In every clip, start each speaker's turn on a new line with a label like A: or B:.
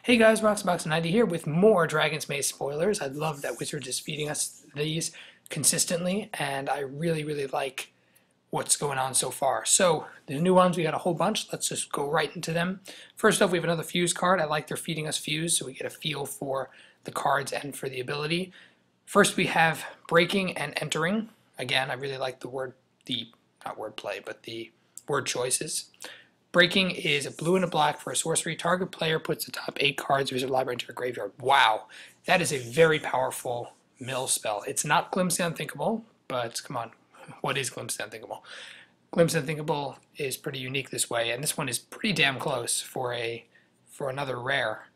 A: Hey guys, Roxbox90 here with more Dragon's Maze spoilers. I love that Wizards is feeding us these consistently, and I really like what's going on so far. So, the new ones, we got a whole bunch. Let's just go right into them. First off, we have another Fuse card. I like they're feeding us Fuse, so we get a feel for the cards and for the ability. First, we have Breaking and Entering. Again, I really like not wordplay, but the word choices. Breaking is a blue and a black for a sorcery. Target player puts the top 8 cards of his library into a graveyard. Wow, that is a very powerful mill spell. It's not Glimpse the Unthinkable, but come on, what is Glimpse the Unthinkable? Glimpse the Unthinkable is pretty unique this way, and this one is pretty damn close for another rare.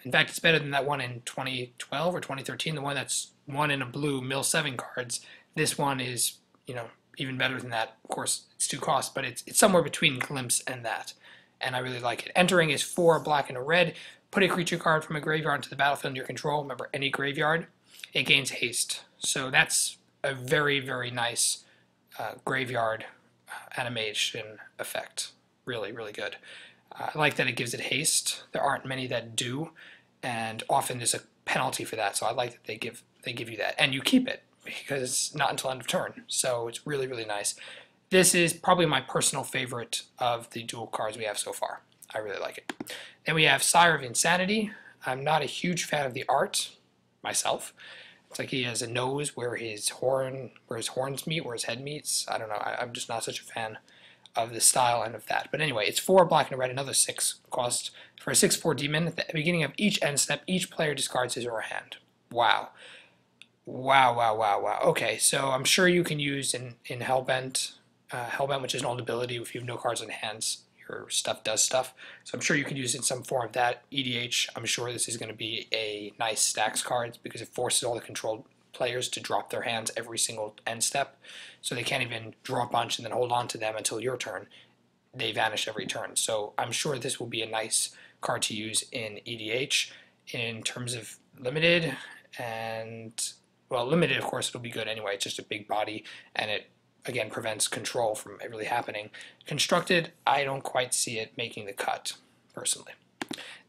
A: In fact, it's better than that one in 2012 or 2013, the one that's one in a blue mill 7 cards. This one is, even better than that. Of course, it's 2 costs, but it's somewhere between Glimpse and that, and I really like it. Entering is 4 black and a red. Put a creature card from a graveyard into the battlefield under your control. Remember, any graveyard, it gains haste. So that's a very nice graveyard animation effect. Really good. I like that it gives it haste. There aren't many that do, and often there's a penalty for that. So I like that they give you that, and you keep it, because it's not until end of turn, so it's really nice. This is probably my personal favorite of the dual cards we have so far. I really like it. Then we have Sire of Insanity. I'm not a huge fan of the art myself. It's like he has a nose where his horns meet, where his head meets. I don't know. I'm just not such a fan of the style and of that. But anyway, it's 4 black and a red, another 6 cost for a 6/4 demon. At the beginning of each end step, each player discards his or her hand. Wow. Wow. Okay, so I'm sure you can use in Hellbent, which is an old ability. If you have no cards in hands, your stuff does stuff. So I'm sure you can use it in some form of that. EDH, I'm sure this is going to be a nice stacks cards because it forces all the controlled players to drop their hands every single end step. So they can't even draw a bunch and then hold on to them until your turn. They vanish every turn. So I'm sure this will be a nice card to use in EDH. In terms of limited well, limited, of course, it'll be good anyway. It's just a big body, and it, again, prevents control from it really happening. Constructed, I don't quite see it making the cut, personally.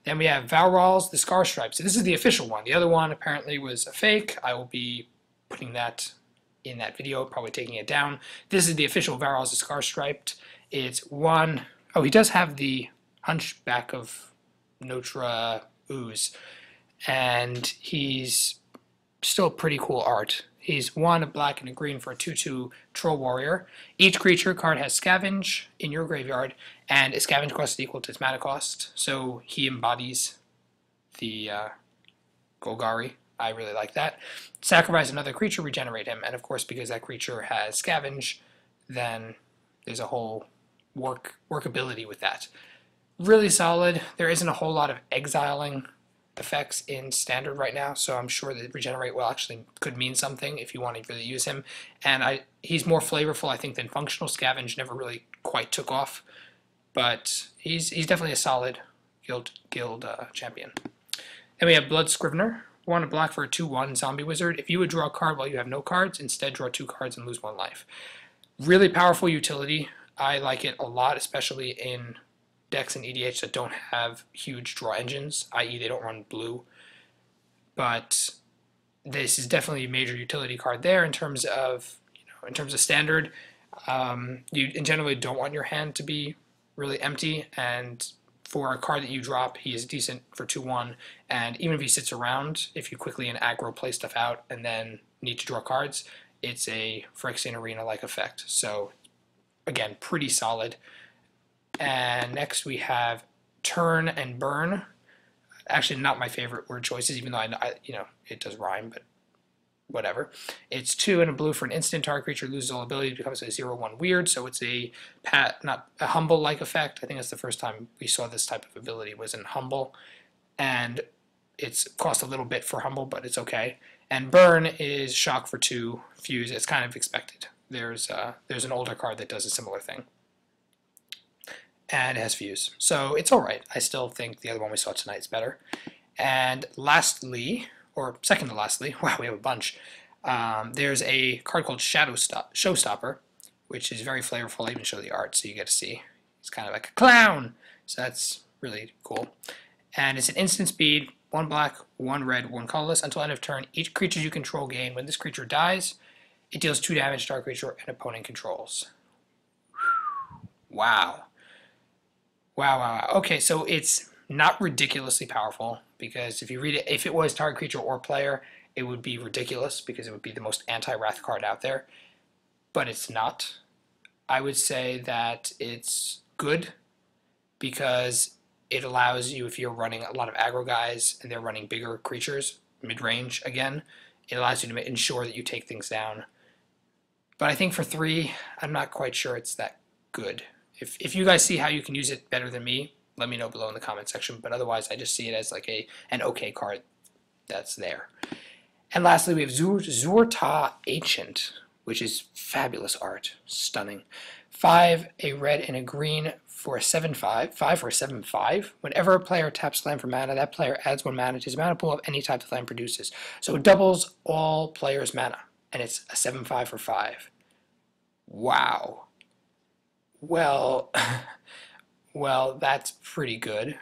A: Then we have Varolz, the Scarstripe. So this is the official one. The other one apparently was a fake. I will be putting that in that video, probably taking it down. This is the official Varolz, the Scarstriped. It's one... Oh, he does have the Hunchback of Notre Ooze, and he's still pretty cool art. He's 1 a black and a green for a 2/2 Troll Warrior. Each creature card has Scavenge in your graveyard, and its Scavenge cost is equal to its mana cost. So he embodies the Golgari. I really like that. Sacrifice another creature, regenerate him, and of course, because that creature has Scavenge, then there's a whole workability with that. Really solid. There isn't a whole lot of exiling effects in standard right now, so I'm sure that regenerate will actually could mean something if you want to really use him. And he's more flavorful, I think, than functional. Scavenge never really quite took off, but he's definitely a solid guild champion. Then we have Bloodscribner, 1 a black for a 2/1 zombie wizard. If you would draw a card while you have no cards, instead draw 2 cards and lose 1 life. Really powerful utility. I like it a lot, especially in decks in EDH that don't have huge draw engines, i.e. they don't run blue. But this is definitely a major utility card there in terms of standard. You generally don't want your hand to be really empty, and for a card that you drop, he is decent for 2/1, and even if he sits around, if you quickly and aggro play stuff out and then need to draw cards, it's a Phyrexian Arena-like effect. So again, pretty solid. And next we have Turn and Burn. Actually, not my favorite word choices, even though I it does rhyme, but whatever. It's 2 and a blue for an instant. Target creature loses all ability, becomes a 0/1 weird. So it's not a Humble-like effect. I think that's the first time we saw this type of ability was in Humble, and it's cost a little bit for Humble, but it's okay. And Burn is shock for 2 Fuse. It's kind of expected. There's an older card that does a similar thing, and it has Fuse. So it's alright. I still think the other one we saw tonight is better. And lastly, or second to lastly, wow, we have a bunch. There's a card called Showstopper, which is very flavorful. I even show the art so you get to see. He's kind of like a clown. So that's really cool. And it's an instant speed, 1 black, 1 red, 1 colorless. Until end of turn, each creature you control gain. When this creature dies, it deals 2 damage to our creature and opponent controls. Wow. Wow, wow, wow. Okay, so it's not ridiculously powerful, because if you read it, if it was target creature or player, it would be ridiculous because it would be the most anti-wrath card out there. But it's not. I would say that it's good because it allows you, if you're running a lot of aggro guys and they're running bigger creatures, mid-range again, it allows you to ensure that you take things down. But I think for 3, I'm not quite sure it's that good. If you guys see how you can use it better than me, let me know below in the comment section. But otherwise, I just see it as like an okay card that's there. And lastly, we have Taw Ancient, which is fabulous art, stunning. 5, a red and a green for a 7/5, 5 for a 7/5. Whenever a player taps land for mana, that player adds 1 mana to his mana pool of any type the land produces. So it doubles all players' mana, and it's a 7/5 for 5. Wow. Well, well, that's pretty good.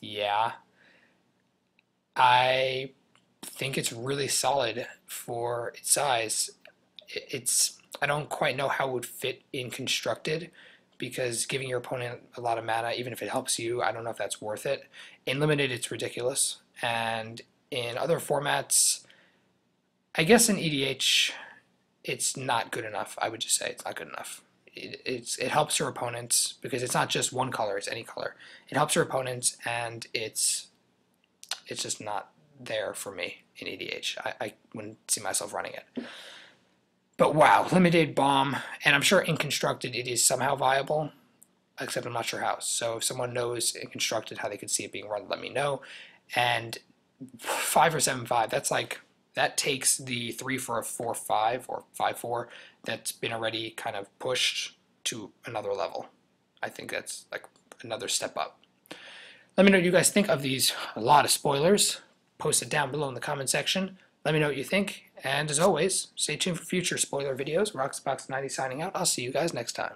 A: Yeah. I think it's really solid for its size. I don't quite know how it would fit in constructed, because giving your opponent a lot of mana, even if it helps you, I don't know if that's worth it. In limited, it's ridiculous, and in other formats, I guess in EDH, it's not good enough. I would just say it's not good enough. It helps your opponents because it's not just one color; it's any color. It helps your opponents, and it's just not there for me in EDH. I wouldn't see myself running it. But wow, limited bomb, and I'm sure in constructed it is somehow viable, except I'm not sure how. So if someone knows in constructed how they could see it being run, let me know. And 5 or 7/5, that's like, that takes the 3 for a 4/5 or 5/4 that's been already kind of pushed to another level. I think that's like another step up. Let me know what you guys think of these. A lot of spoilers. Post it down below in the comment section. Let me know what you think. And as always, stay tuned for future spoiler videos. Roxbox90 signing out. I'll see you guys next time.